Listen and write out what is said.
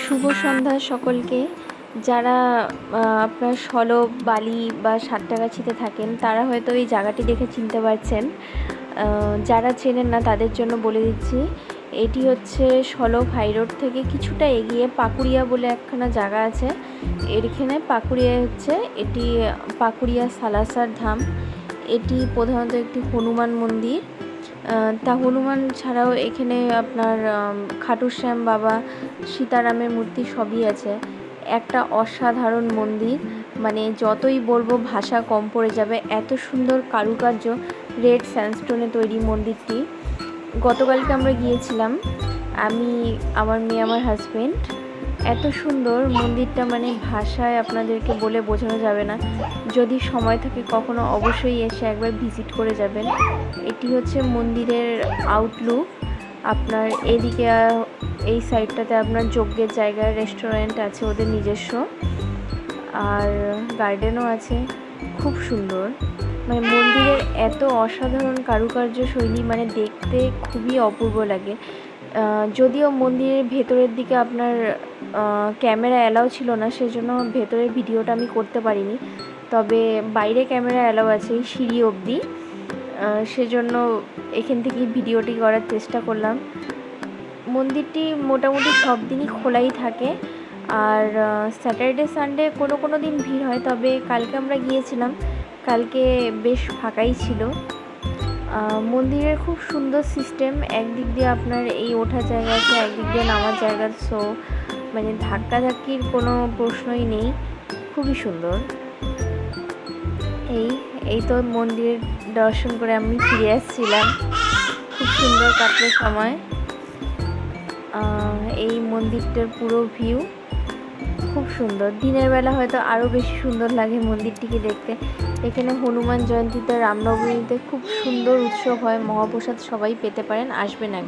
শুভ সন্ধ্যা সকলকে। যারা আপনার সলব বালি বা সাঁতরাগাছিতে থাকেন তারা হয়তো এই জায়গাটি দেখে চিনতে পারছেন। যারা চেনেন না তাদের জন্য বলে দিচ্ছি, এটি হচ্ছে সলব হাইরোড থেকে কিছুটা এগিয়ে পাকুড়িয়া বলে একখানা জায়গা আছে। এখানে পাকুড়িয়া হচ্ছে এটি পাকুড়িয়া সালাসার ধাম। এটি প্রধানত একটি হনুমান মন্দির। তা হনুমান ছাড়াও এখানে আপনার খাটুশ্যাম বাবা, সীতারামের মূর্তি সবই আছে। একটা অসাধারণ মন্দির, মানে যতই বলবো ভাষা কম পড়ে যাবে, এত সুন্দর কারুকার্য। রেড স্যান্ডস্টোনে তৈরি মন্দিরটি। গতকালকে আমরা গিয়েছিলাম, আমি, আমার মেয়ে, আমার হাজব্যান্ড। এত সুন্দর মন্দিরটা, মানে ভাষায় আপনাদেরকে বলে বোঝানো যাবে না। যদি সময় থাকে কখনো অবশ্যই এসে একবার ভিজিট করে যাবেন। এটি হচ্ছে মন্দিরের আউটলুক। আপনার এদিকে এই সাইডটাতে আপনার যজ্ঞের জায়গায় রেস্টুরেন্ট আছে ওদের নিজস্ব, আর গার্ডেনও আছে। খুব সুন্দর, মানে মন্দিরের এত অসাধারণ কারুকার্য শৈলী, মানে দেখতে খুবই অপূর্ব লাগে। যদিও মন্দিরের ভেতরের দিকে আপনার ক্যামেরা অ্যালাউ ছিল না, সেজন্য ভেতরের ভিডিওটা আমি করতে পারিনি। তবে বাইরে ক্যামেরা অ্যালাউ আছে এই সিঁড়ি অবধি, সেজন্য এখান থেকেই ভিডিওটি করার চেষ্টা করলাম। মন্দিরটি মোটামুটি সব দিনই খোলাই থাকে, আর স্যাটারডে সানডে কোনো দিন ভিড় হয়। তবে কালকে আমরা গিয়েছিলাম, কালকে বেশ ফাঁকাই ছিল। মন্দিরের খুব সুন্দর সিস্টেম। একদিক দিয়ে আপনার এই ওঠার জায়গা আছে, একদিক দিয়ে নামার জায়গা, সো মানে ধাক্কাধাক্কির কোনো প্রশ্নই নেই। খুবই সুন্দর। এই তো মন্দিরের দর্শন করে আমি ফিরে আসছিলাম। খুব সুন্দর কাটলো সময়। এই মন্দিরটার পুরো ভিউ খুব সুন্দর। দিনের বেলা হয়তো আরও বেশি সুন্দর লাগে মন্দিরটিকে দেখতে। এখানে হনুমান জয়ন্তীতে, রামনবমীতে খুব সুন্দর উৎসব হয়। মহাপ্রসাদ সবাই পেতে পারেন, আসবেন একবার।